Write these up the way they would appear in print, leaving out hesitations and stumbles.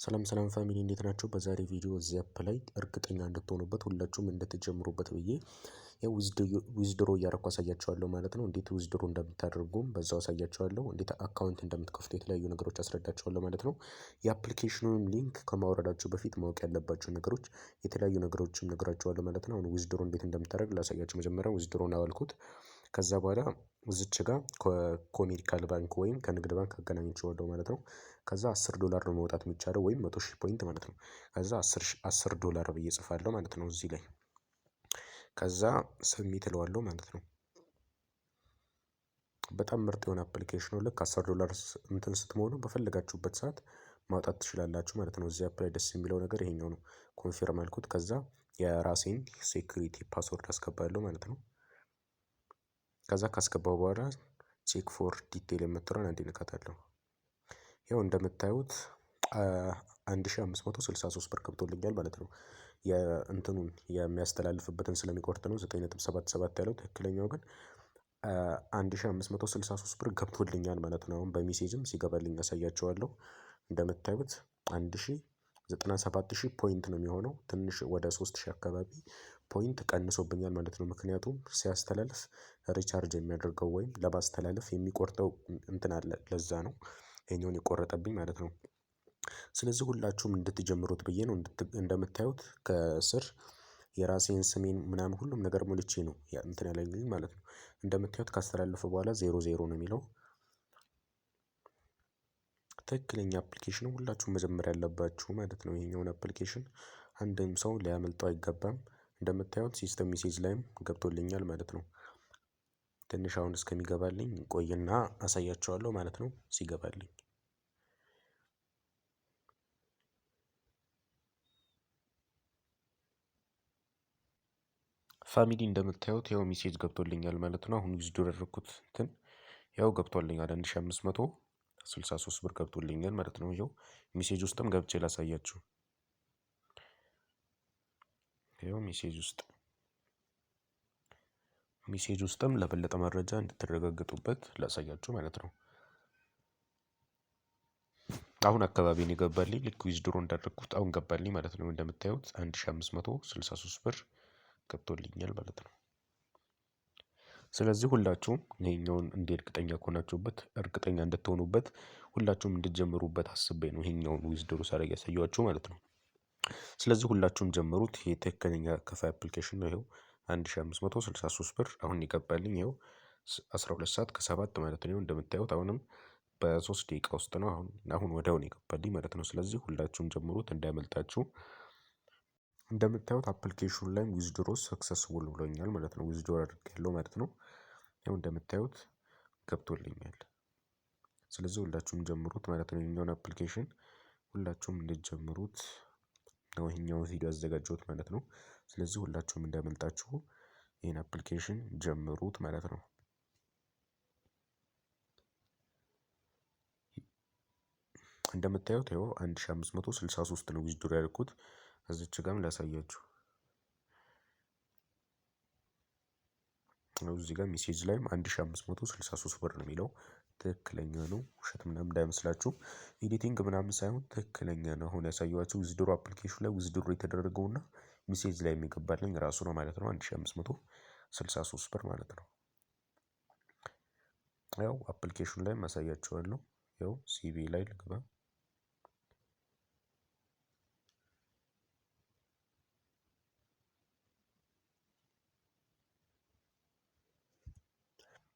ሰላም ሰላም ፋሚሊ እንዴት ናቸው? በዛሬ ቪዲዮ እዚህ አፕ ላይ እርግጠኛ እንድትሆኑበት ሁላችሁም እንድትጀምሩበት ብዬ ያው ዊዝድሮ እያደረኩ አሳያችኋለሁ ማለት ነው። እንዴት ዊዝድሮ እንደምታደርጉም በዛው አሳያችኋለሁ። እንዴት አካውንት እንደምትከፍቱ የተለያዩ ነገሮች አስረዳችኋለሁ ማለት ነው። የአፕሊኬሽኑን ሊንክ ከማውረዳችሁ በፊት ማወቅ ያለባችሁ ነገሮች የተለያዩ ነገሮችም ነግራችኋለሁ ማለት ነው። አሁን ዊዝድሮ እንዴት እንደምታደርግ ላሳያችሁ። መጀመሪያ ዊዝድሮን አዋልኩት። ከዛ በኋላ እዚች ጋር ከኮሜሪካል ባንክ ወይም ከንግድ ባንክ አገናኝቼዋለሁ ማለት ነው። ከዛ $10 ነው መውጣት የሚቻለው ወይም 100,000 ፖይንት ማለት ነው። ከዛ $10 ብዬ ጽፋለሁ ማለት ነው እዚህ ላይ። ከዛ ሰብሚት እለዋለሁ ማለት ነው። በጣም ምርጥ የሆነ አፕሊኬሽን ነው። ልክ $10 እንትን ስትሞሉ በፈለጋችሁበት ሰዓት ማውጣት ትችላላችሁ ማለት ነው። እዚህ አፕ ላይ ደስ የሚለው ነገር ይሄኛው ነው። ኮንፊርም አልኩት። ከዛ የራሴን ሴኩሪቲ ፓስወርድ አስገባለሁ ማለት ነው። ከዛ ካስገባው በኋላ ቼክ ፎር ዲቴል የምትለውን አንዴ እነካታለሁ። ያው እንደምታዩት 1563 ብር ገብቶልኛል ማለት ነው። የእንትኑን የሚያስተላልፍበትን ስለሚቆርጥ ነው 9.77 ያለው ትክክለኛው ግን 1563 ብር ገብቶልኛል ማለት ነው። አሁን በሜሴጅም ሲገባልኝ ያሳያቸዋለሁ። እንደምታዩት 1097,000 ፖይንት ነው የሚሆነው። ትንሽ ወደ 3000 አካባቢ ፖይንት ቀንሶብኛል ማለት ነው። ምክንያቱም ሲያስተላልፍ ሪቻርጅ የሚያደርገው ወይም ለማስተላለፍ የሚቆርጠው እንትን አለ፣ ለዛ ነው ይሄኛውን የቆረጠብኝ ማለት ነው። ስለዚህ ሁላችሁም እንድትጀምሩት ብዬ ነው። እንደምታዩት ከስር የራሴን ስሜን ምናምን ሁሉም ነገር ሞልቼ ነው እንትን ያለልኝ ማለት ነው። እንደምታዩት ካስተላለፈ በኋላ 00 ነው የሚለው። ትክክለኛ አፕሊኬሽን ሁላችሁም መጀመር ያለባችሁ ማለት ነው። ይሄኛውን አፕሊኬሽን አንድም ሰው ሊያመልጠው አይገባም። እንደምታዩት ሲስተም ሜሴጅ ላይም ገብቶልኛል ማለት ነው። ትንሽ አሁን እስከሚገባልኝ ቆይና አሳያችኋለሁ ማለት ነው ሲገባልኝ። ፋሚሊ እንደምታዩት ያው ሜሴጅ ገብቶልኛል ማለት ነው። አሁን ዊዝድሮ ያደረኩት እንትን ያው ገብቶልኛል 1563 ብር ገብቶልኛል ማለት ነው። ያው ሜሴጅ ውስጥም ገብቼ ላሳያችሁ። ያው ሜሴጅ ውስጥም ለበለጠ መረጃ እንድትረጋገጡበት ላሳያችሁ ማለት ነው። አሁን አካባቢ ነው የገባልኝ። ልክ ዊዝድሮ እንዳደረኩት አሁን ገባልኝ ማለት ነው። እንደምታዩት 1563 ብር ገብቶልኛል ማለት ነው። ስለዚህ ሁላችሁም ይሄኛውን እንደ እርግጠኛ ከሆናችሁበት እርግጠኛ እንድትሆኑበት ሁላችሁም እንድትጀምሩበት አስቤ ነው ይሄኛውን ዊዝድሮ ሳደርግ ያሳየኋችሁ ማለት ነው። ስለዚህ ሁላችሁም ጀምሩት። ይሄ ትክክለኛ ከፋይ አፕሊኬሽን ነው። ይኸው 1563 ብር አሁን ይገባልኝ። ይኸው 12 ሰዓት ከ7 ማለት ነው። እንደምታዩት አሁንም በ3 ደቂቃ ውስጥ ነው። አሁን ወዲያውኑ ይገባልኝ ማለት ነው። ስለዚህ ሁላችሁም ጀምሩት እንዳያመልጣችሁ። እንደምታዩት አፕሊኬሽኑ ላይ ዊዝድሮ ሰክሰስፉል ብሎኛል ማለት ነው። ዊዝድሮ አድርጌያለሁ ማለት ነው። ያው እንደምታዩት ገብቶልኛል። ስለዚህ ሁላችሁም ጀምሩት ማለት ነው። ይሄኛውን አፕሊኬሽን ሁላችሁም እንድትጀምሩት ነው ይሄኛውን ቪዲዮ ያዘጋጀሁት ማለት ነው። ስለዚህ ሁላችሁም እንዳያመልጣችሁ ይሄን አፕሊኬሽን ጀምሩት ማለት ነው። እንደምታዩት ያው 1563 ነው ዊዝድሮ ያደረኩት። እዚች ጋርም ላሳያችሁ። እዚህ ጋር ሜሴጅ ላይም 1563 ብር ነው የሚለው። ትክክለኛ ነው፣ ውሸት ምናምን እንዳይመስላችሁ። ኤዲቲንግ ምናምን ሳይሆን ትክክለኛ ነው። አሁን ያሳየኋችሁ ዊዝድሮ አፕሊኬሽን ላይ ዊዝድሮ የተደረገውና ሜሴጅ ላይ የሚገባልኝ ራሱ ነው ማለት ነው። 1563 ብር ማለት ነው። ያው አፕሊኬሽኑ ላይ ማሳያችኋለሁ። ያው ሲቪ ላይ ልግባ።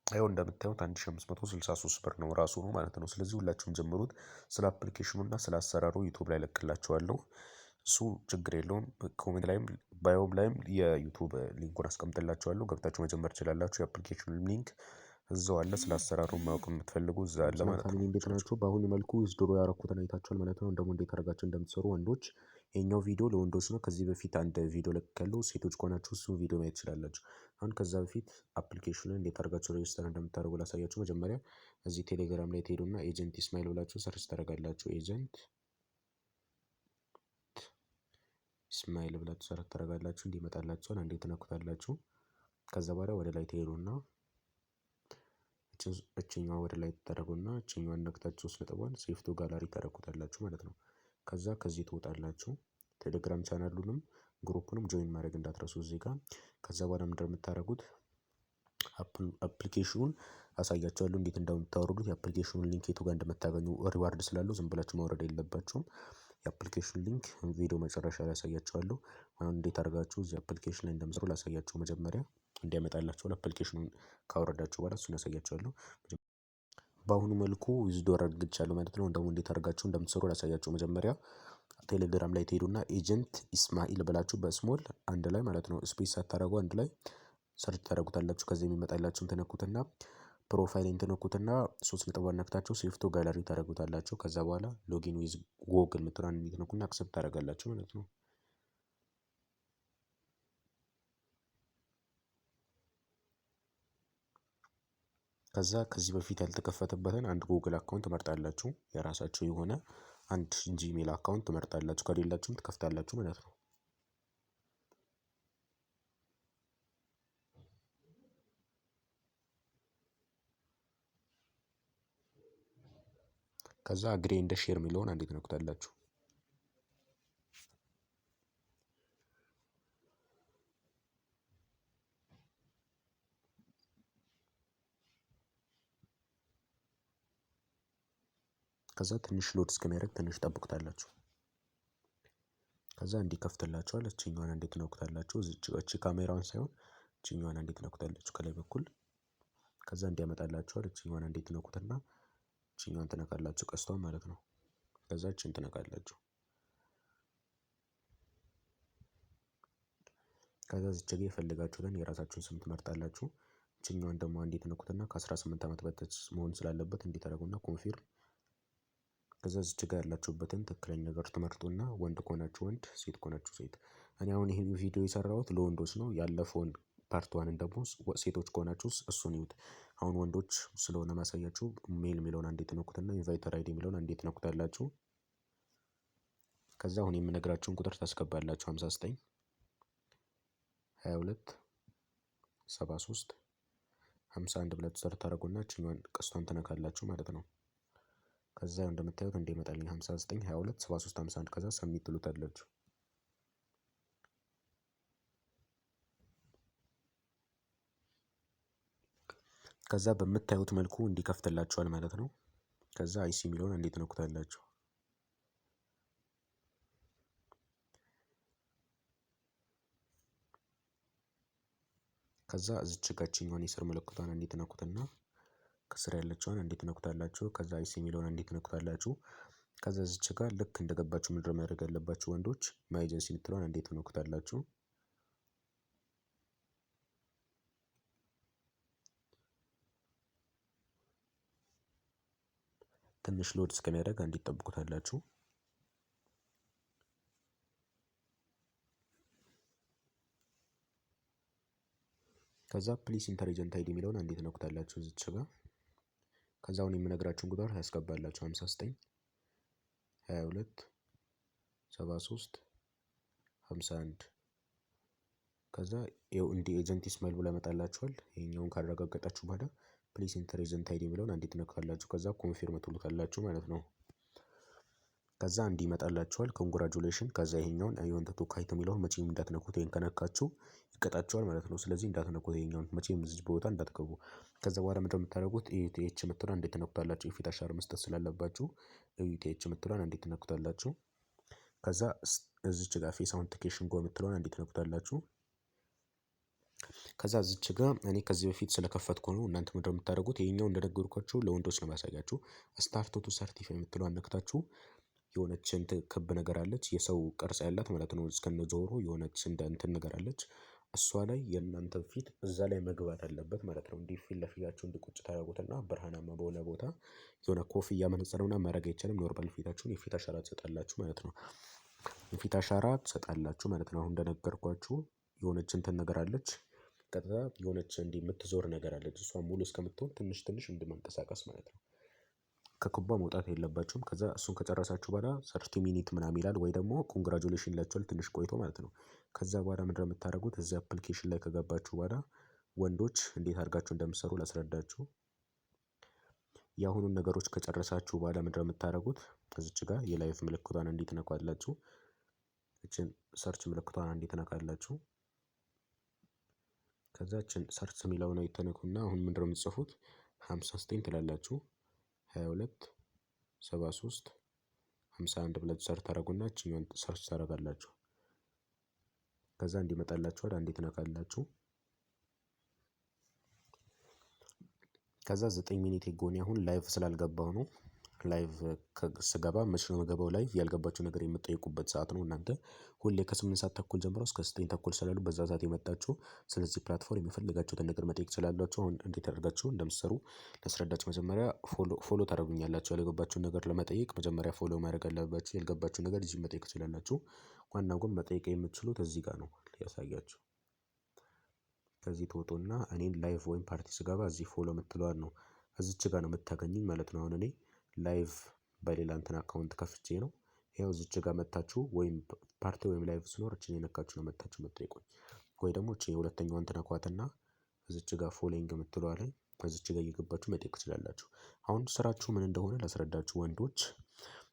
ያው እንደምታዩት 1563 ብር ነው ራሱ ነው ማለት ነው። ስለዚህ ሁላችሁም ጀምሩት። ስለ አፕሊኬሽኑ እና ስለ አሰራሩ ዩቲዩብ ላይ ለቅላችኋለሁ። እሱ ችግር የለውም። ኮሜንት ላይም ባዮም ላይም የዩቲዩብ ሊንኩን አስቀምጥላችኋለሁ። ገብታችሁ መጀመር ትችላላችሁ። የአፕሊኬሽኑን ሊንክ እዛው አለ። ስለ አሰራሩ ማወቅ የምትፈልጉ እዛ አለ ማለት ነው። እንዴት ናችሁ? በአሁኑ መልኩ ዊዝድሮ ያደረኩትን አይታችኋል ማለት ነው። ደግሞ እንዴት አድርጋችሁ እንደምትሰሩ ወንዶች፣ ይሄኛው ቪዲዮ ለወንዶች ነው። ከዚህ በፊት አንድ ቪዲዮ ለቅቄያለሁ። ሴቶች ከሆናችሁ እሱን ቪዲዮ ማየት ትችላላችሁ። አሁን ከዛ በፊት አፕሊኬሽኑን እንዴት አድርጋችሁ ሬጅስተር እንደምታደርጉ ላሳያችሁ። መጀመሪያ እዚህ ቴሌግራም ላይ ትሄዱና ኤጀንት ኢስማኤል ብላችሁ ሰርች ታደርጋላችሁ። ኤጀንት ኢስማኤል ብላችሁ ሰርች ታደርጋላችሁ። እንዲመጣላችኋል። አንዴ ትነኩታላችሁ። ከዛ በኋላ ወደ ላይ ትሄዱና እችኛዋ ወደ ላይ ታደርጉና እችኛዋን ነክታችሁ 3 ነጥቧን ሴቭ ቱ ጋላሪ ታደርጉታላችሁ ማለት ነው። ከዛ ከዚህ ትወጣላችሁ። ቴሌግራም ቻናሉንም ግሩፑንም ጆይን ማድረግ እንዳትረሱ እዚህ ጋር። ከዛ በኋላ ምንድነው የምታደርጉት? አፕሊኬሽኑን አሳያችኋለሁ እንዴት እንደምታወርዱት። የአፕሊኬሽኑን ሊንክ የቱ ጋር እንደምታገኙ ሪዋርድ ስላለው ዝም ብላችሁ ማውረድ የለባችሁም። የአፕሊኬሽን ሊንክ ቪዲዮ መጨረሻ ላይ ያሳያችኋለሁ። አሁን እንዴት አድርጋችሁ እዚህ አፕሊኬሽን ላይ እንደምትሰሩ ላሳያችሁ። መጀመሪያ እንዲያመጣላችሁ አፕሊኬሽኑን ካወረዳችሁ በኋላ እሱን ያሳያችኋለሁ። በአሁኑ መልኩ ዊዝድሮ አድርግቻለሁ ማለት ነው። ደግሞ እንዴት አድርጋችሁ እንደምትሰሩ ላሳያችሁ። መጀመሪያ ቴሌግራም ላይ ትሄዱና ኤጀንት ኢስማኤል ብላችሁ በስሞል አንድ ላይ ማለት ነው ስፔስ ሳታደርጉ አንድ ላይ ሰርች ታደርጉታላችሁ። ከዚህ የሚመጣላችሁን ትነኩትና ፕሮፋይልን ትነኩትና 3 ነጥቧን ነክታችሁ ሴቭ ቱ ጋለሪ ታደርጉታላችሁ። ከዛ በኋላ ሎጊን ዊዝ ጎግል ምትራን ትነኩና አክሰፕት ታደርጋላችሁ ማለት ነው። ከዛ ከዚህ በፊት ያልተከፈተበትን አንድ ጉግል አካውንት ትመርጣላችሁ። የራሳችሁ የሆነ አንድ ጂሜል አካውንት ትመርጣላችሁ። ከሌላችሁም ትከፍታላችሁ ማለት ነው። ከዛ አግሪ እንደ ሼር የሚለውን አንዴ ትነኩታላችሁ። ከዛ ትንሽ ሎድ እስከሚያደርግ ትንሽ ጠብቁታላችሁ። ከዛ እንዲከፍትላችኋል እቺኛዋን እንዴት ትነኩታላችሁ? እቺ ካሜራውን ሳይሆን እቺኛዋን እንዴት ትነኩታላችሁ ከላይ በኩል። ከዛ እንዲያመጣላችኋል እቺኛዋን እንዴት ትነኩትና እቺኛዋን ትነካላችሁ፣ ቀስቷን ማለት ነው። ከዛ እቺን ትነካላችሁ። ከዛ እዚች ጋር የፈለጋችሁትን የራሳችሁን ስም ትመርጣላችሁ። እቺኛዋን ደግሞ አንዴ ትነኩትና ከ18 ዓመት በታች መሆን ስላለበት እንዴት ታደርጉና ኮንፊርም። ከዛ እዚች ጋር ያላችሁበትን ትክክለኛ ነገር ትመርጡና ወንድ ከሆናችሁ ወንድ፣ ሴት ከሆናችሁ ሴት። እኔ አሁን ይሄን ቪዲዮ የሰራሁት ለወንዶች ነው። ያለፈውን ፓርት ዋንን ደግሞ ሴቶች ከሆናችሁ እሱን ይዩት። አሁን ወንዶች ስለሆነ ማሳያችሁ ሜል የሚለውን አንዴ ትነኩትና ኢንቫይተር አይዲ የሚለውን አንዴ ትነኩታላችሁ። ከዛ አሁን የምነግራችሁን ቁጥር ታስገባላችሁ 59 22 73 51 ብላችሁ ሰርች ታደርጉና እችኛዋን ቀስቷን ትነካላችሁ ማለት ነው። ከዛ እንደምታዩት እንደሚመጣልኝ 59 22 73 51 ከዛ ሰሚት ትሉታላችሁ። ከዛ በምታዩት መልኩ እንዲከፍትላችኋል ማለት ነው። ከዛ አይሲ የሚለውን እንዴት ትነኩታላችሁ። ከዛ እዚች ጋችኛዋን የስር ምልክቷን እንዴት ትነኩትና ከስር ያለችዋን እንዴት ትነኩታላችሁ። ከዛ አይሲ የሚለውን እንዴት ትነኩታላችሁ። ከዛ እዚች ጋር ልክ እንደገባችሁ ምንድነው ማድረግ ያለባችሁ ወንዶች ማይ ኤጀንሲ የምትለዋን እንዴት ትነኩታላችሁ። ትንሽ ሎድ እስከሚያደርግ እንዴት ትጠብቁታላችሁ። ከዛ ፕሊስ ኢንተሊጀንት አይዲ የሚለውን እንዴት ትነኩታላችሁ እዚች ጋር። ከዛ አሁን የምነግራችሁን ቁጥር ያስገባላችሁ 59 22 73 51 ከዛ ይኸው እንዲ ኤጀንት ኢስማኤል ብሎ ያመጣላችኋል። ይሄኛውን ካረጋገጣችሁ በኋላ ፕሊስ ኢንተሊጀንት አይዲ የሚለውን እንዴት ትነካላችሁ። ከዛ ኮንፊርም ትሉታላችሁ ማለት ነው። ከዛ እንዲመጣላችኋል ኮንግራጁሌሽን። ከዛ ይሄኛውን አይ ዋንት ቱ ካይት የሚለውን መቼም እንዳትነኩት፣ ይሄን ከነካችሁ ይቀጣችኋል ማለት ነው። ስለዚህ እንዳትነኩት፣ ይሄኛውን መቼም እዚህ ቦታ እንዳትገቡ። ከዛ በኋላ ምንድነው የምታደርጉት? ኢዩቲኤች የምትሏን እንዴት ትነኩታላችሁ። የፊት አሻራ መስጠት ስላለባችሁ ኢዩቲኤች የምትሏን እንዴት ትነኩታላችሁ። ከዛ እዚች ጋር ፌስ አውተንቲኬሽን ጎ የምትሏን እንዴት ትነኩታላችሁ። ከዛ እዚች ጋር እኔ ከዚህ በፊት ስለከፈትኩ ነው። እናንተ ምንድነው የምታደርጉት? ይሄኛው እንደነገርኳችሁ ለወንዶች ነው ማሳያችሁ። ስታርት ቱ ሰርቲፋይ የምትሏን ነክታችሁ የሆነች ክብ ነገር አለች፣ የሰው ቅርጽ ያላት ማለት ነው። እስከነ ጆሮ የሆነች እንደ እንትን ነገር አለች። እሷ ላይ የእናንተ ፊት እዛ ላይ መግባት አለበት ማለት ነው። እንዲህ ፊት ለፊታችሁ እንዲቁጭ ታደርጉትና ብርሃናማ በሆነ ቦታ የሆነ ኮፍያ መነጽር ምናምን ማድረግ አይቻልም። ኖርማል ፊታችሁን የፊት አሻራ ትሰጣላችሁ ማለት ነው። የፊት አሻራ ትሰጣላችሁ ማለት ነው። አሁን እንደነገርኳችሁ የሆነች እንትን ነገር አለች፣ ቀጥታ የሆነች እንዲህ የምትዞር ነገር አለች። እሷ ሙሉ እስከምትሆን ትንሽ ትንሽ እንዲመንቀሳቀስ ማለት ነው። ከክቧ መውጣት የለባችሁም። ከዛ እሱን ከጨረሳችሁ በኋላ 30 ሚኒት ምናምን ይላል፣ ወይ ደግሞ ኮንግራጁሌሽን ይላችኋል ትንሽ ቆይቶ ማለት ነው። ከዛ በኋላ ምንድነው የምታደርጉት? እዚህ አፕሊኬሽን ላይ ከገባችሁ በኋላ ወንዶች እንዴት አድርጋችሁ እንደምትሰሩ ላስረዳችሁ። የአሁኑን ነገሮች ከጨረሳችሁ በኋላ ምንድነው የምታደርጉት? እዚች ጋር የላይቭ ምልክቷን እንዴት ትነኳላችሁ? እችን ሰርች ምልክቷን እንዴት ትነካላችሁ? ከዛ እችን ሰርች የሚለውን አይተነኩና አሁን ምንድነው የምትጽፉት? 59 ትላላችሁ 22 73 51 ብላችሁ ሰርች ታደርጉና እችኛውን ሰርች ታደርጋላችሁ። ከዛ እንዲመጣላችኋል አንዴ ትነካላችሁ። ከዛ 9 ሚኒት ጎን አሁን ላይቭ ስላልገባው ነው። ላይቭ ስገባ መቼ ነው የምገባው? ላይቭ ያልገባችሁ ነገር የምትጠይቁበት ሰዓት ነው። እናንተ ሁሌ ከ8 ሰዓት ተኩል ጀምሮ እስከ 9 ተኩል ስላሉ በዛ ሰዓት የመጣችሁ ስለዚህ ፕላትፎርም የፈለጋችሁትን ነገር መጠየቅ ስላላችሁ አሁን እንዴት አድርጋችሁ እንደምትሰሩ ላስረዳችሁ። መጀመሪያ ፎሎ ታደርጉኛላችሁ። ያልገባችሁን ነገር ለመጠየቅ መጀመሪያ ፎሎ ማድረግ አለባችሁ። ያልገባችሁ ነገር እዚህ መጠየቅ ትችላላችሁ። ዋናው ግን መጠየቅ የምትችሉት እዚህ ጋር ነው ያሳያችሁ። ከዚህ ትወጡና እኔን ላይቭ ወይም ፓርቲ ስገባ እዚህ ፎሎ የምትለዋል ነው እዚች ጋር ነው የምታገኙኝ ማለት ነው። አሁን እኔ ላይቭ በሌላ እንትን አካውንት ከፍቼ ነው። ይኸው እዚች ጋር መታችሁ ወይም ፓርቲ ወይም ላይቭ ሲኖር እችን የነካችሁ ነው መታችሁ የምትጠይቁኝ። ወይ ደግሞ እችን የሁለተኛዋን ትነኳትና እዚች ጋር ፎሎዊንግ የምትለዋ ላይ እዚች ጋር እየገባችሁ መጠየቅ ትችላላችሁ። አሁን ስራችሁ ምን እንደሆነ ላስረዳችሁ። ወንዶች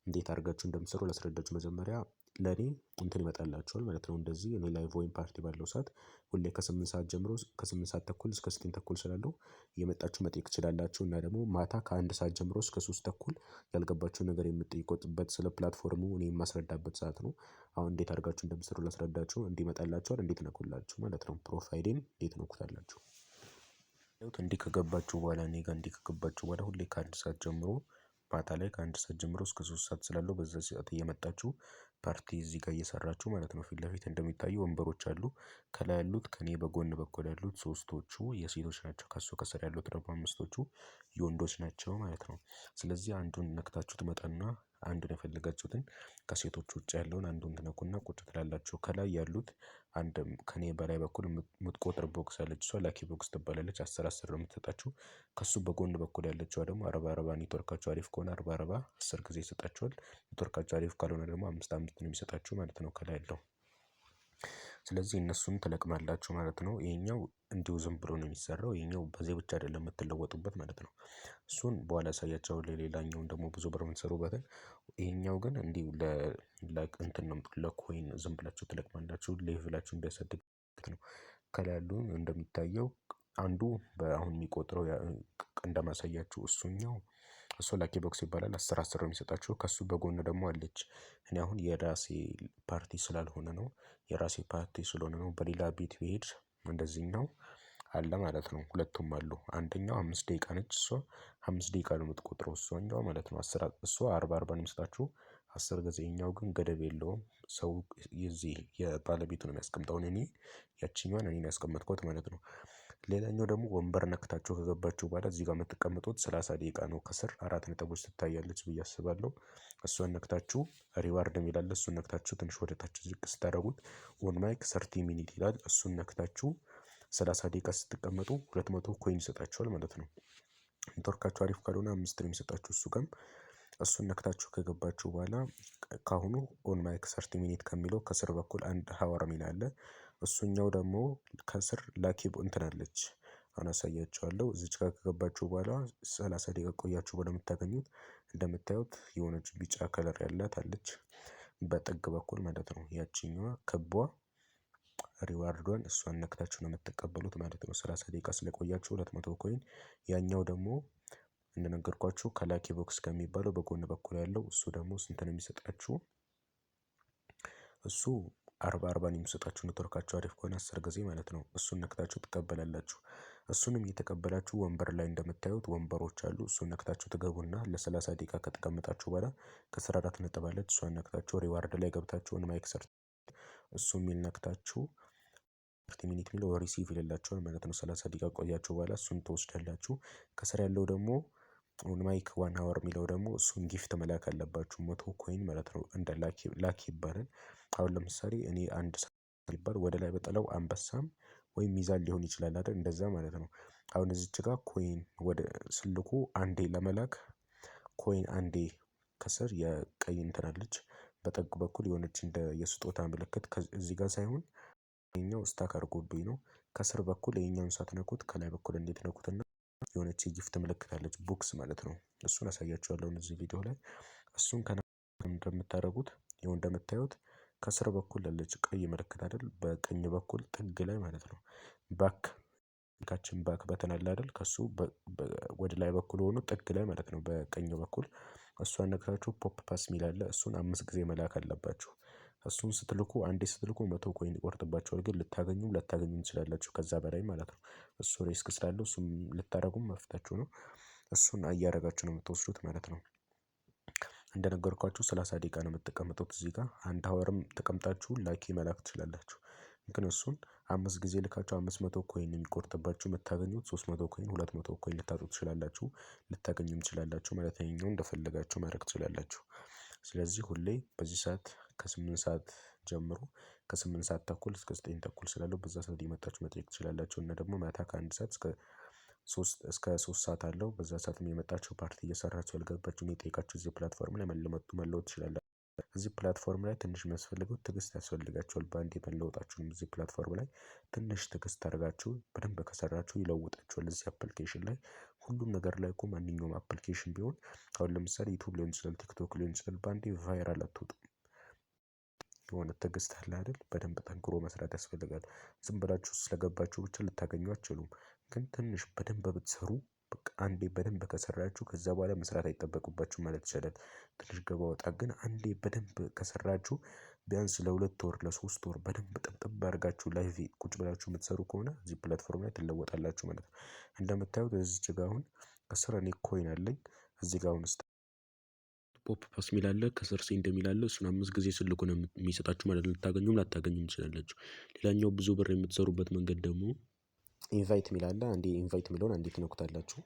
እንዴት አድርጋችሁ እንደምትሰሩ ላስረዳችሁ። መጀመሪያ ለኔ እንትን ይመጣላችኋል ማለት ነው። እንደዚህ እኔ ላይቭ ወይም ፓርቲ ባለው ሰዓት ሁሌ ከ8 ሰዓት ጀምሮ ከ8 ሰዓት ተኩል እስከ 9 ተኩል ስላለው እየመጣችሁ መጠየቅ ትችላላችሁ። እና ደግሞ ማታ ከ1 ሰዓት ጀምሮ እስከ 3 ተኩል ያልገባችሁ ነገር የምትጠይቁበት ስለ ፕላትፎርሙ እኔ የማስረዳበት ሰዓት ነው። አሁን እንዴት አድርጋችሁ እንደምትሰሩ ላስረዳችሁ። እንዲመጣላችኋል እንዴት ነኩላችሁ ማለት ነው። ፕሮፋይሌን እንዴት ነኩታላችሁ? እንዲህ ከገባችሁ በኋላ እኔ ጋር እንዲህ ከገባችሁ በኋላ ሁሌ ከ1 ሰዓት ጀምሮ ማታ ላይ ከ1 ሰዓት ጀምሮ እስከ 3 ሰዓት ስላለው በዛ ሰዓት እየመጣችሁ ፓርቲ እዚህ ጋር እየሰራችሁ ማለት ነው። ፊት ለፊት እንደሚታዩ ወንበሮች አሉ። ከላይ ያሉት ከኔ በጎን በኩል ያሉት ሶስቶቹ የሴቶች ናቸው። ከሱ ከስር ያሉት ደግሞ 5ቶቹ የወንዶች ናቸው ማለት ነው። ስለዚህ አንዱን ነክታችሁ ትመጣና አንዱን የፈለጋችሁትን ከሴቶች ውጭ ያለውን አንዱን ትነኩና ቁጭ ትላላችሁ። ከላይ ያሉት አንድ ከኔ በላይ በኩል የምትቆጥር ቦክስ አለች። እሷ ላኪ ቦክስ ትባላለች። 10 ነው የምትሰጣችሁ። ከሱ በጎን በኩል ያለችዋ ደግሞ 40 ኔትወርካችሁ አሪፍ ከሆነ 40 10 ጊዜ ይሰጣችኋል። ኔትወርካችሁ አሪፍ ካልሆነ ደግሞ 5 ነው የሚሰጣችሁ ማለት ነው ከላይ ያለው። ስለዚህ እነሱን ትለቅማላችሁ ማለት ነው። ይሄኛው እንዲሁ ዝም ብሎ ነው የሚሰራው። ይሄኛው በዚህ ብቻ አይደለም የምትለወጡበት ማለት ነው። እሱን በኋላ ያሳያችኋለሁ። ሌላኛውን ደግሞ ብዙ ብር የምትሰሩበትን። ይሄኛው ግን እንዲሁ እንትን ነው ለኮይን ዝም ብላችሁ ትለቅማላችሁ። ሌቭላችሁ እንዲያሳድግ ነው። ከላይ ያሉ እንደሚታየው አንዱ በአሁን የሚቆጥረው እንደማሳያችሁ እሱኛው እሱ ላኪ ቦክስ ይባላል። 10 ነው የሚሰጣችሁ። ከሱ በጎን ደግሞ አለች። እኔ አሁን የራሴ ፓርቲ ስላልሆነ ነው የራሴ ፓርቲ ስለሆነ ነው። በሌላ ቤት ብሄድ እንደዚህኛው አለ ማለት ነው። ሁለቱም አሉ። አንደኛው 5 ደቂቃ ነች። እሷ 5 ደቂቃ ነው የምትቆጥረው እሷኛው ማለት ነው። እሷ 40 ነው የሚሰጣችሁ 10 ጊዜ። ይኸኛው ግን ገደብ የለውም። ሰው የዚህ የባለቤቱ ነው የሚያስቀምጠው። እኔ ያቺኛዋን እኔ ያስቀመጥኳት ማለት ነው። ሌላኛው ደግሞ ወንበር ነክታችሁ ከገባችሁ በኋላ እዚህ ጋር የምትቀመጡት 30 ደቂቃ ነው። ከስር 4 ነጥቦች ትታያለች ብዬ አስባለሁ። እሷን ነክታችሁ ሪዋርድ የሚላለ እሱን ነክታችሁ ትንሽ ወደታችሁ ዝቅ ስታደርጉት ኦን ማይክ 30 ሚኒት ይላል። እሱን ነክታችሁ 30 ደቂቃ ስትቀመጡ 200 ኮይን ይሰጣችኋል ማለት ነው። ኔትወርካችሁ አሪፍ ካልሆነ 5 ነው የሚሰጣችሁ እሱ ጋርም። እሱን ነክታችሁ ከገባችሁ በኋላ ካሁኑ ኦን ማይክ 30 ሚኒት ከሚለው ከስር በኩል አንድ ሀወር ሚል አለ። እሱኛው ደግሞ ከስር ላኪ እንትን አለች። አሁን አሳያችኋለሁ። እዚች ጋር ከገባችሁ በኋላ 30 ደቂቃ ቆያችሁ በኋላ የምታገኙት እንደምታዩት የሆነች ቢጫ ከለር ያላት አለች በጥግ በኩል ማለት ነው። ያቺኛዋ ክቧ ሪዋርዷን እሷን ነክታችሁ ነው የምትቀበሉት ማለት ነው። 30 ደቂቃ ስለቆያችሁ 200 ኮይን። ያኛው ደግሞ እንደነገርኳችሁ ከላኪ ቦክስ ከሚባለው በጎን በኩል ያለው እሱ ደግሞ ስንት ነው የሚሰጣችሁ? እሱ 40 ነው የሚሰጣችሁ። ኔትወርካችሁ አሪፍ ከሆነ 10 ጊዜ ማለት ነው። እሱን ነክታችሁ ትቀበላላችሁ። እሱንም እየተቀበላችሁ ወንበር ላይ እንደምታዩት ወንበሮች አሉ። እሱን ነክታችሁ ትገቡና ለ30 ደቂቃ ከተቀመጣችሁ በኋላ ከስር 4 ነጥብ አለች። እሷን ነክታችሁ ሪዋርድ ላይ ገብታችሁ ኦን ማይክ ሰርት እሱ የሚል ነክታችሁ 30 ሚኒት የሚለው ሪሲቭ ይልላችኋል ማለት ነው። 30 ደቂቃ ቆያችሁ በኋላ እሱን ትወስዳላችሁ። ከስር ያለው ደግሞ ኦን ማይክ 1 ሀወር የሚለው ደግሞ እሱን ጊፍት መላክ አለባችሁ 100 ኮይን ማለት ነው። እንደ ላኪ ይባላል። አሁን ለምሳሌ እኔ አንድ ይባል ወደ ላይ በጠለው አንበሳም ወይም ሚዛን ሊሆን ይችላል አይደል? እንደዛ ማለት ነው። አሁን እዚች ጋር ኮይን ወደ ስልኩ አንዴ ለመላክ ኮይን አንዴ ከስር የቀይ እንትን አለች በጠግ በኩል የሆነች እንደ የስጦታ ምልክት እዚህ ጋር ሳይሆን ይሄኛው ስታክ አድርጎብኝ ነው። ከስር በኩል ይሄኛውን ሳትነኩት ከላይ በኩል እንዴት ነኩትና የሆነች የጊፍት ምልክት አለች ቦክስ ማለት ነው። እሱን አሳያችኋለሁ እዚህ ቪዲዮ ላይ። እሱን እንደምታደርጉት ይኸው እንደምታዩት ከስር በኩል ያለች ቀይ ምልክት አይደል? በቀኝ በኩል ጥግ ላይ ማለት ነው ባክ ካችን ባክ በተን አለ አይደል? ከሱ ወደ ላይ በኩል ሆኖ ጥግ ላይ ማለት ነው በቀኝ በኩል እሷን ነክታችሁ ፖፕ ፓስ ሚል አለ። እሱን 5 ጊዜ መላክ አለባችሁ። እሱን ስትልኩ አንዴ ስትልኩ 100 ኮይን ይቆርጥባችኋል። ግን ልታገኙም ላታገኙም ትችላላችሁ ከዛ በላይ ማለት ነው። እሱ ሪስክ ስላለው እሱም ልታደርጉም መፍታችሁ ነው። እሱን እያደረጋችሁ ነው የምትወስዱት ማለት ነው። እንደነገርኳችሁ 30 ደቂቃ ነው የምትቀመጡት እዚህ ጋር 1 ሀወርም ተቀምጣችሁ ላኪ መላክ ትችላላችሁ። ግን እሱን 5 ጊዜ ልካችሁ 500 ኮይን የሚቆርጥባችሁ የምታገኙት 300 ኮይን 200 ኮይን ልታጡ ትችላላችሁ። ልታገኙም ትችላላችሁ ማለት ነው። እንደፈለጋችሁ ማድረግ ትችላላችሁ። ስለዚህ ሁሌ በዚህ ሰዓት ከ8 ሰዓት ጀምሮ ከ8 ሰዓት ተኩል እስከ 9 ተኩል ስላለው በዛ ሰዓት እየመጣችሁ መጠየቅ ትችላላችሁ። እና ደግሞ ማታ ከ1 ሰዓት እስከ 3 ሰዓት አለው። በዛ ሰዓት የመጣችሁ ፓርቲ እየሰራችሁ ያልገባችሁን የጠየቃችሁ እዚህ ፕላትፎርም ላይ መለወጥ ትችላላችሁ። እዚህ ፕላትፎርም ላይ ትንሽ የሚያስፈልገው ትዕግስት ያስፈልጋችኋል። በአንዴ መለወጣችሁንም እዚህ ፕላትፎርም ላይ ትንሽ ትዕግስት አድርጋችሁ በደንብ ከሰራችሁ ይለውጣችኋል። እዚህ አፕሊኬሽን ላይ ሁሉም ነገር ላይ እኮ ማንኛውም አፕሊኬሽን ቢሆን አሁን ለምሳሌ ዩቲዩብ ሊሆን ይችላል፣ ቲክቶክ ሊሆን ይችላል። በአንዴ ቫይራል አትወጡም። የሆነ ትዕግስት አለ አይደል? በደንብ ጠንክሮ መስራት ያስፈልጋል። ዝም ብላችሁ ስለገባችሁ ብቻ ልታገኙ አትችሉም። ግን ትንሽ በደንብ ብትሰሩ በቃ አንዴ በደንብ ከሰራችሁ ከዛ በኋላ መስራት አይጠበቅባችሁም ማለት ይቻላል። ትንሽ ገባ ወጣ ግን አንዴ በደንብ ከሰራችሁ ቢያንስ ለ2 ወር ለ3 ወር በደንብ ጥብጥብ አድርጋችሁ ላይቭ ቁጭ ብላችሁ የምትሰሩ ከሆነ እዚህ ፕላትፎርም ላይ ትለወጣላችሁ ማለት ነው። እንደምታዩት እዚች ጋር አሁን ከስር እኔ ኮይን አለኝ። እዚህ ጋር አሁን ፖፕ ፓስ ሚል አለ፣ ከስር ሴንድ የሚል አለ። እሱን 5 ጊዜ ስልኩ ነው የሚሰጣችሁ ማለት ነው። ልታገኙም ላታገኙም ትችላላችሁ። ሌላኛው ብዙ ብር የምትሰሩበት መንገድ ደግሞ ኢንቫይት ሚል አለ። አንዴ ኢንቫይት ሚለውን አንዴ ትነኩታላችሁ።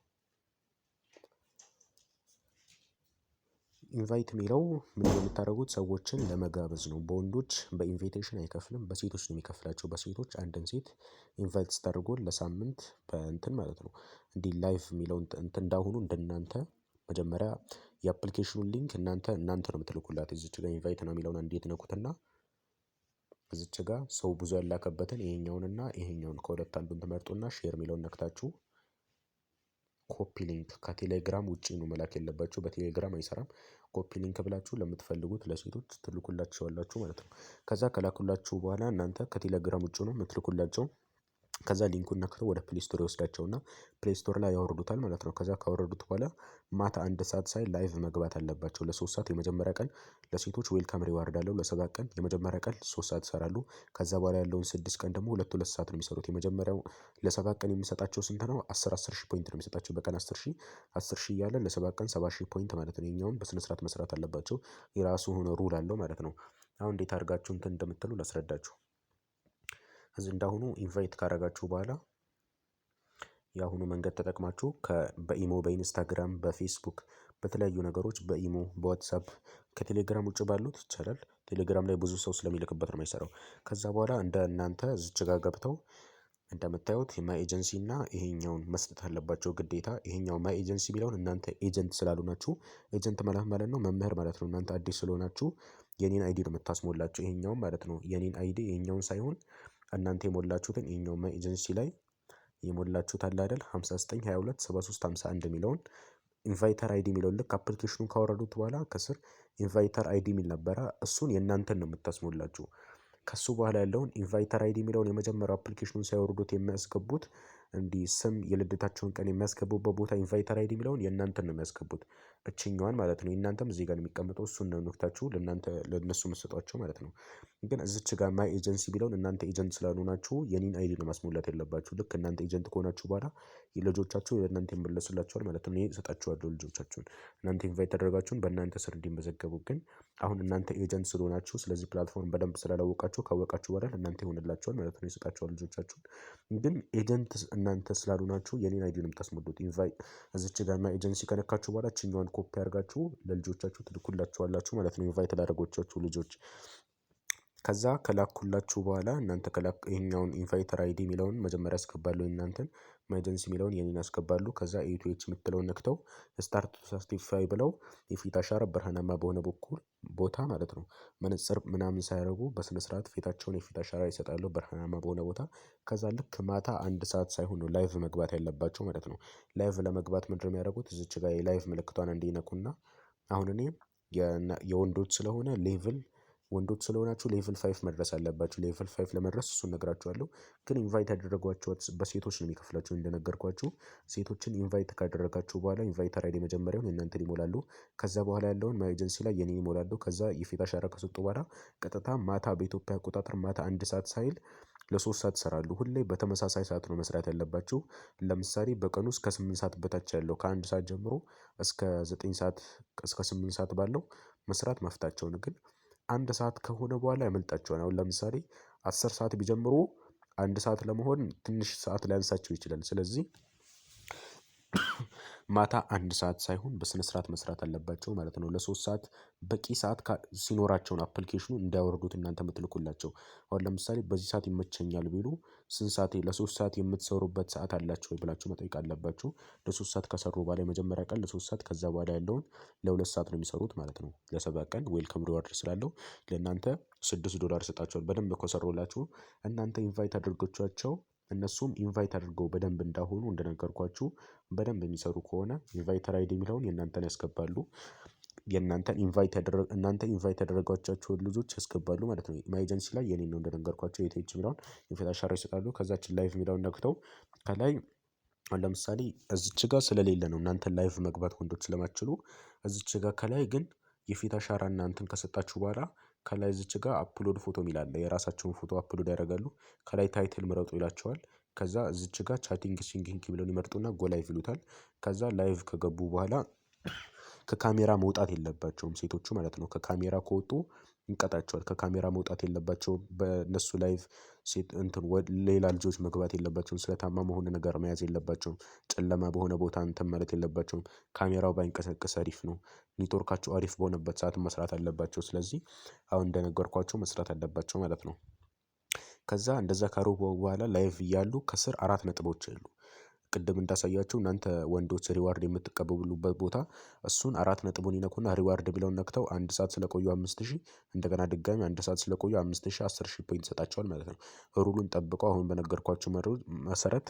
ኢንቫይት ሚለው ምን የምታደርጉት ሰዎችን ለመጋበዝ ነው። በወንዶች በኢንቪቴሽን አይከፍልም፣ በሴቶች ነው የሚከፍላቸው። በሴቶች አንድን ሴት ኢንቫይት ስታደርጉ ለሳምንት በእንትን ማለት ነው እንዲህ ላይቭ የሚለው እንትን እንዳሁኑ እንደናንተ መጀመሪያ የአፕሊኬሽኑን ሊንክ እናንተ ነው የምትልኩላት። እዚች ጋር ኢንቫይት ነው የሚለውን አንዴ ትነኩትና እዚች ጋር ሰው ብዙ ያላከበትን ይሄኛውንና ይሄኛውን ከሁለት አንዱን ትመርጡና ሼር የሚለውን ነክታችሁ ኮፒ ሊንክ ከቴሌግራም ውጪ ነው መላክ የለባችሁ። በቴሌግራም አይሰራም። ኮፒ ሊንክ ብላችሁ ለምትፈልጉት ለሴቶች ትልኩላችኋላችሁ ማለት ነው። ከዛ ከላኩላችሁ በኋላ እናንተ ከቴሌግራም ውጪ ነው የምትልኩላቸው። ከዛ ሊንኩን ነክተው ወደ ፕሌይ ስቶር ይወስዳቸውና ፕሌይ ስቶር ላይ ያወርዱታል ማለት ነው። ከዛ ካወረዱት በኋላ ማታ 1 ሰዓት ሳይ ላይቭ መግባት አለባቸው። ለ3 ሰዓት የመጀመሪያ ቀን ለሴቶች ዌልካም ሪዋርድ አለው። ለ7 ቀን የመጀመሪያ ቀን 3 ሰዓት ይሰራሉ። ከዛ በኋላ ያለውን 6 ቀን ደግሞ 2 ሰዓት ነው የሚሰሩት። የመጀመሪያው ለ7 ቀን የሚሰጣቸው ስንት ነው? 10 ሺህ ፖይንት ነው የሚሰጣቸው በቀን 10 ሺህ እያለ ለ7 ቀን 70 ሺህ ፖይንት ማለት ነው። የኛውን በስነ ስርዓት መስራት አለባቸው። የራሱ ሆነ ሩል አለው ማለት ነው። አሁን እንዴት አድርጋችሁ እንትን እንደምትሉ ላስረዳችሁ። እዚህ እንዳሁኑ ኢንቫይት ካረጋችሁ በኋላ የአሁኑ መንገድ ተጠቅማችሁ በኢሞ፣ በኢንስታግራም፣ በፌስቡክ፣ በተለያዩ ነገሮች በኢሞ፣ በዋትሳፕ ከቴሌግራም ውጭ ባሉት ይቻላል። ቴሌግራም ላይ ብዙ ሰው ስለሚልክበት ነው የማይሰራው። ከዛ በኋላ እንደ እናንተ እዚች ጋር ገብተው እንደምታዩት የማይ ኤጀንሲ እና ይሄኛውን መስጠት አለባቸው ግዴታ። ይሄኛው ማይ ኤጀንሲ ቢለውን እናንተ ኤጀንት ስላሉ ናችሁ። ኤጀንት ማለት ነው መምህር ማለት ነው። እናንተ አዲስ ስለሆናችሁ የኔን አይዲ ነው የምታስሞላችሁ። ይሄኛውን ማለት ነው የኔን አይዲ ይሄኛውን ሳይሆን እናንተ የሞላችሁትን ይሄኛው ማይ ኤጀንሲ ላይ የሞላችሁት አለ አይደል 59227351 የሚለውን ኢንቫይተር አይዲ የሚለውን ልክ አፕሊኬሽኑን ካወረዱት በኋላ ከስር ኢንቫይተር አይዲ የሚል ነበረ። እሱን የእናንተን ነው የምታስሞላችሁ። ከሱ በኋላ ያለውን ኢንቫይተር አይዲ የሚለውን የመጀመሪያው አፕሊኬሽኑን ሳይወርዱት የሚያስገቡት እንዲህ ስም የልደታቸውን ቀን የሚያስገቡበት ቦታ ኢንቫይተር አይዲ የሚለውን የእናንተን ነው የሚያስገቡት። እችኛዋን ማለት ነው። እናንተም እዚህ ጋር ነው የሚቀመጠው። እሱን ነው ነክታችሁ ለእነሱ የምትሰጧቸው ማለት ነው። ግን እዚች ጋር ማይ ኤጀንሲ ቢለውን እናንተ ኤጀንት ስላልሆናችሁ የኔን አይዲ ነው ማስሞላት ያለባችሁ። ልክ እናንተ ኤጀንት ከሆናችሁ በኋላ ልጆቻችሁ ለእናንተ ይመለሱላችኋል ማለት ነው። እኔ እሰጣችኋለሁ ልጆቻችሁን እናንተ ኢንቫይት ተደረጋችሁን በእናንተ ስር እንዲመዘገቡ። ግን አሁን እናንተ ኤጀንት ስለሆናችሁ ስለዚህ ፕላትፎርም በደንብ ስላላወቃችሁ ካወቃችሁ በኋላ ለእናንተ ይሆንላችኋል ማለት ነው። ይሰጣችኋል ልጆቻችሁን። ግን ኤጀንት እናንተ ስላልሆናችሁ የኔን አይዲ ነው የምታስሞሉት። ኢንቫይት እዚች ጋር ማይ ኤጀንሲ ከነካችሁ በኋላ እችኛዋን ኮፒ አድርጋችሁ ለልጆቻችሁ ትልኩላችኋላችሁ ማለት ነው። ኢንቫይት ላደረጎቻችሁ ልጆች ከዛ ከላኩላችሁ በኋላ እናንተ ይሄኛውን ኢንቫይተር አይዲ የሚለውን መጀመሪያ ያስገባሉ። እናንተን ማይ ኤጀንሲ የሚለውን የኔን ያስገባሉ። ከዛ ኤቱኤች የምትለውን ነክተው ስታርት ቱ ሳስቲፋይ ብለው የፊት አሻራ ብርሃናማ በሆነ በኩል ቦታ ማለት ነው መነጽር ምናምን ሳያደርጉ በስነ ስርዓት ፊታቸውን የፊት አሻራ ይሰጣሉ ብርሃናማ በሆነ ቦታ። ከዛ ልክ ማታ 1 ሰዓት ሳይሆን ነው ላይቭ መግባት ያለባቸው ማለት ነው። ላይቭ ለመግባት ምንድነው የሚያደርጉት? እዚች ጋር የላይቭ ምልክቷን እንዲነኩና አሁን እኔ የወንዶች ስለሆነ ሌቭል ወንዶች ስለሆናችሁ ሌቭል 5 መድረስ አለባችሁ። ሌቭል 5 ለመድረስ እሱን እነግራችኋለሁ። ግን ኢንቫይት ያደረጓቸው በሴቶች ነው የሚከፍላቸው እንደነገርኳችሁ። ሴቶችን ኢንቫይት ካደረጋችሁ በኋላ ኢንቫይተር አይዲ መጀመሪያውን የእናንተን ይሞላሉ። ከዛ በኋላ ያለውን ማይ ኤጀንሲ ላይ የኔን ይሞላሉ። ከዛ የፊት አሻራ ከሰጡ በኋላ ቀጥታ ማታ በኢትዮጵያ አቆጣጠር ማታ 1 ሰዓት ሳይል ለ3 ሰዓት ይሰራሉ። ሁሌ በተመሳሳይ ሰዓት ነው መስራት ያለባችሁ። ለምሳሌ በቀን ውስጥ ከ8 ሰዓት በታች ያለው ከ1 ሰዓት ጀምሮ እስከ 9 ሰዓት እስከ 8 ሰዓት ባለው መስራት መፍታቸውን። ግን 1 ሰዓት ከሆነ በኋላ ያመልጣቸዋል። አሁን ለምሳሌ 10 ሰዓት ቢጀምሩ 1 ሰዓት ለመሆን ትንሽ ሰዓት ሊያንሳቸው ይችላል። ስለዚህ ማታ 1 ሰዓት ሳይሆን በስነ ስርዓት መስራት አለባቸው ማለት ነው። ለ3 ሰዓት በቂ ሰዓት ሲኖራቸው ነው አፕሊኬሽኑ እንዲያወርዱት እናንተ የምትልኩላቸው። አሁን ለምሳሌ በዚህ ሰዓት ይመቸኛል ቢሉ ስንት ሰዓት ለ3 ሰዓት የምትሰሩበት ሰዓት አላቸው ወይ ብላችሁ መጠየቅ አለባችሁ። ለ3 ሰዓት ከሰሩ በኋላ የመጀመሪያ ቀን ለ3 ሰዓት ከዛ በኋላ ያለውን ለ2 ሰዓት ነው የሚሰሩት ማለት ነው። ለ7 ቀን ዌልከም ሪዋርድ ስላለው ለእናንተ $6 ይሰጣቸዋል። በደንብ ከሰሩላችሁ እናንተ ኢንቫይት አድርጋችኋቸው እነሱም ኢንቫይት አድርገው በደንብ እንዳሆኑ እንደነገርኳችሁ በደንብ የሚሰሩ ከሆነ ኢንቫይተር አይዲ የሚለውን የእናንተን ያስገባሉ። እናንተ ኢንቫይት ያደረጓቻቸውን ልጆች ያስገባሉ ማለት ነው። ማይ ኤጀንሲ ላይ የኔን ነው እንደነገርኳቸው የቴች የሚለውን የፊት አሻራ ይሰጣሉ። ከዛችን ላይቭ የሚለውን ነክተው ከላይ አሁን ለምሳሌ እዚች ጋር ስለሌለ ነው እናንተ ላይቭ መግባት ወንዶች ስለማትችሉ እዚች ጋር ከላይ ግን የፊት አሻራ እናንተን ከሰጣችሁ በኋላ ከላይ እዚች ጋር አፕሎድ ፎቶ የሚል አለ። የራሳቸውን ፎቶ አፕሎድ ያደርጋሉ። ከላይ ታይትል ምረጡ ይላቸዋል። ከዛ እዚች ጋር ቻቲንግ ሲንኪንግ የሚለውን ይመርጡና ጎ ላይቭ ይሉታል። ከዛ ላይቭ ከገቡ በኋላ ከካሜራ መውጣት የለባቸውም ሴቶቹ ማለት ነው። ከካሜራ ከወጡ ይቀጣቸዋል። ከካሜራ መውጣት የለባቸውም። በእነሱ ላይቭ ሌላ ልጆች መግባት የለባቸውም። ስለታማ መሆን ነገር መያዝ የለባቸውም። ጨለማ በሆነ ቦታ እንትን ማለት የለባቸውም። ካሜራው ባይንቀሳቀስ አሪፍ ነው። ኔትወርካቸው አሪፍ በሆነበት ሰዓት መስራት አለባቸው። ስለዚህ አሁን እንደነገርኳቸው መስራት አለባቸው ማለት ነው። ከዛ እንደዛ ካረጉ በኋላ ላይቭ እያሉ ከስር 4 ነጥቦች አሉ። ቅድም እንዳሳያችሁ እናንተ ወንዶች ሪዋርድ የምትቀበሉበት ቦታ እሱን 4 ነጥቡን ይነኩና ሪዋርድ ብለውን ነክተው 1 ሰዓት ስለቆዩ 5000 እንደገና ድጋሚ 1 ሰዓት ስለቆዩ 5000 10000 ፖይንት ይሰጣቸዋል ማለት ነው። ሩሉን ጠብቀው አሁን በነገርኳችሁ መሰረት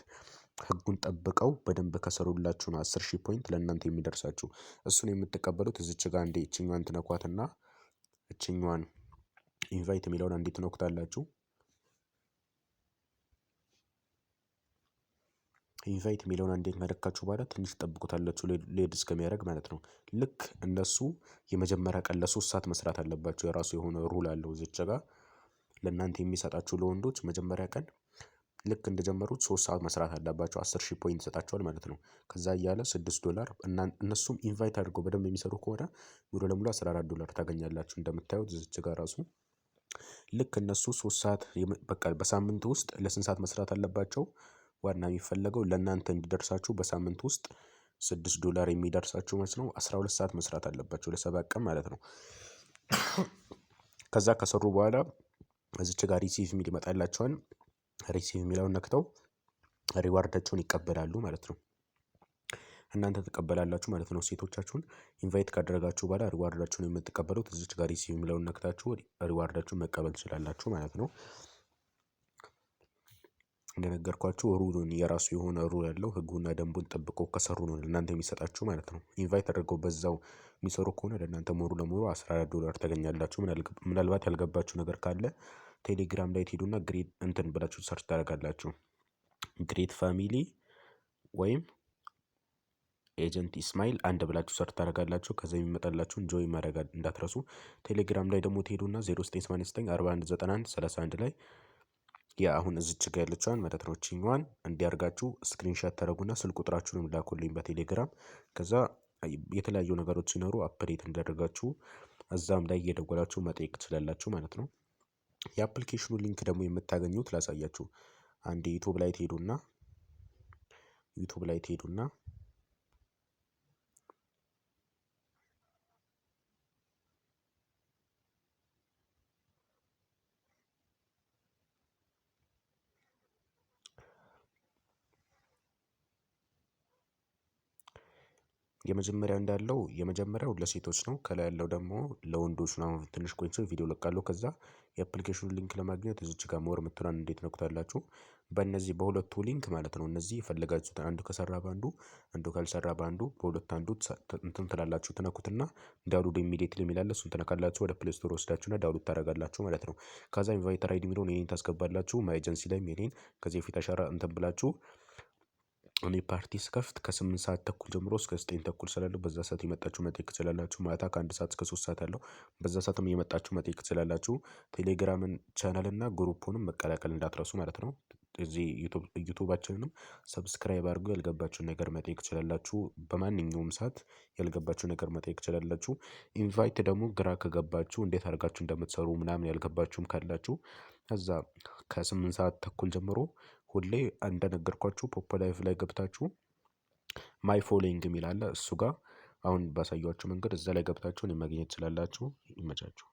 ህጉን ጠብቀው በደንብ ከሰሩላችሁ ነው 10000 ፖይንት ለእናንተ የሚደርሳችሁ። እሱን የምትቀበሉት እዚች ጋር እንደ እችኛዋን ትነኳትና እችኛዋን ኢንቫይት የሚለውን እንዴት ትነኩታላችሁ። ኢንቫይት የሚለውን እንዴት መለካችሁ በኋላ ትንሽ ጠብቁታላችሁ ሌድ እስከሚያደርግ ማለት ነው። ልክ እነሱ የመጀመሪያ ቀን ለ3 ሰዓት መስራት አለባቸው። የራሱ የሆነ ሩል አለው። እዚች ጋር ለእናንተ የሚሰጣችሁ ለወንዶች መጀመሪያ ቀን ልክ እንደጀመሩት 3 ሰዓት መስራት አለባቸው። 10000 ፖይንት ይሰጣቸዋል ማለት ነው። ከዛ እያለ $6 እነሱም ኢንቫይት አድርገው በደንብ የሚሰሩ ከሆነ ሙሉ ለሙሉ $14 ታገኛላችሁ። እንደምታዩት እዚች ጋር ራሱ ልክ እነሱ 3 ሰዓት በቃ በሳምንት ውስጥ ለስንት ሰዓት መስራት አለባቸው። ዋና የሚፈለገው ለእናንተ እንዲደርሳችሁ በሳምንት ውስጥ $6 የሚደርሳችሁ ማለት ነው 12 ሰዓት መስራት አለባቸው ለ7 ቀን ማለት ነው። ከዛ ከሰሩ በኋላ እዚች ጋር ሪሲቭ የሚል ይመጣላቸዋል። ሪሲቭ የሚለውን ነክተው ሪዋርዳቸውን ይቀበላሉ ማለት ነው። እናንተ ትቀበላላችሁ ማለት ነው። ሴቶቻችሁን ኢንቫይት ካደረጋችሁ በኋላ ሪዋርዳችሁን የምትቀበሉት እዚች ጋር ሪሲቭ የሚለውን ነክታችሁ ሪዋርዳችሁን መቀበል ትችላላችሁ ማለት ነው። እንደነገርኳችሁ ሩሉን የራሱ የሆነ ሩል ያለው ህጉና ደንቡን ጠብቀው ከሰሩ ነው ለእናንተ የሚሰጣችሁ ማለት ነው። ኢንቫይት አድርገው በዛው የሚሰሩ ከሆነ ለእናንተ ሙሉ ለሙሉ $14 ታገኛላችሁ። ምናልባት ያልገባችሁ ነገር ካለ ቴሌግራም ላይ ትሄዱና ግሬት እንትን ብላችሁ ሰርች ታደርጋላችሁ። ግሬት ፋሚሊ ወይም ኤጀንት ኢስማኤል አንድ ብላችሁ ሰርች ታደርጋላችሁ። ከዛ የሚመጣላችሁን ጆይ ማድረግ እንዳትረሱ። ቴሌግራም ላይ ደግሞ ትሄዱና 0989 4191 31 ላይ አሁን እዚች ጋር ያለችዋን ማለት ነው እቺኛዋን እንዲያርጋችሁ ስክሪንሾት ታደርጉና ስልክ ቁጥራችሁንም ላኩልኝ በቴሌግራም። ከዛ የተለያዩ ነገሮች ሲኖሩ አፕዴት እንዳደርጋችሁ እዛም ላይ እየደወላችሁ መጠየቅ ትችላላችሁ ማለት ነው። የአፕሊኬሽኑ ሊንክ ደግሞ የምታገኙት ላሳያችሁ። አንድ ዩቲዩብ ላይ ትሄዱና የመጀመሪያው እንዳለው የመጀመሪያው ለሴቶች ነው። ከላይ ያለው ደግሞ ለወንዶች ነው። አሁን ትንሽ ቆይቼ ቪዲዮ ለቃለሁ። ከዛ የአፕሊኬሽኑ ሊንክ ለማግኘት እዚች ጋር ሞር የምትሏን እንዴት ነኩታላችሁ። በእነዚህ በሁለቱ ሊንክ ማለት ነው። እነዚህ የፈለጋችሁትን አንዱ ከሰራ በአንዱ አንዱ ካልሰራ በአንዱ በሁለት አንዱ እንትን ትላላችሁ ትነኩትና ዳውንሎድ ኢሚዲየትሊ የሚል አለ። እሱን ትነካላችሁ ወደ ፕሌይ ስቶር ወስዳችሁና ዳውንሎድ ታደርጋላችሁ ማለት ነው። ከዛ ኢንቫይተር አይዲ የሚለውን ይሄን ታስገባላችሁ። ማይ ኤጀንሲ ላይ ይሄን ከዚህ በፊት አሻራ እንትን ብላችሁ እኔ ፓርቲ ስከፍት ከ8 ሰዓት ተኩል ጀምሮ እስከ 9 ተኩል ስላለው በዛ ሰዓት የመጣችሁ መጠየቅ ትችላላችሁ። ማታ ከ1 ሰዓት እስከ 3 ሰዓት አለው። በዛ ሰዓትም የመጣችሁ መጠየቅ ትችላላችሁ። ቴሌግራምን ቻናል እና ግሩፑንም መቀላቀል እንዳትረሱ ማለት ነው። እዚህ ዩቱባችንንም ሰብስክራይብ አድርጉ። ያልገባችሁን ነገር መጠየቅ ትችላላችሁ። በማንኛውም ሰዓት ያልገባችሁ ነገር መጠየቅ ትችላላችሁ። ኢንቫይት ደግሞ ግራ ከገባችሁ እንዴት አድርጋችሁ እንደምትሰሩ ምናምን ያልገባችሁም ካላችሁ ከዛ ከ8 ሰዓት ተኩል ጀምሮ ሁሌ እንደነገርኳችሁ ፖፕ ላይቭ ላይ ገብታችሁ ማይ ፎሎዊንግ የሚል አለ። እሱ ጋር አሁን ባሳያችሁ መንገድ እዛ ላይ ገብታችሁ እኔን ማግኘት ትችላላችሁ። ይመቻችሁ።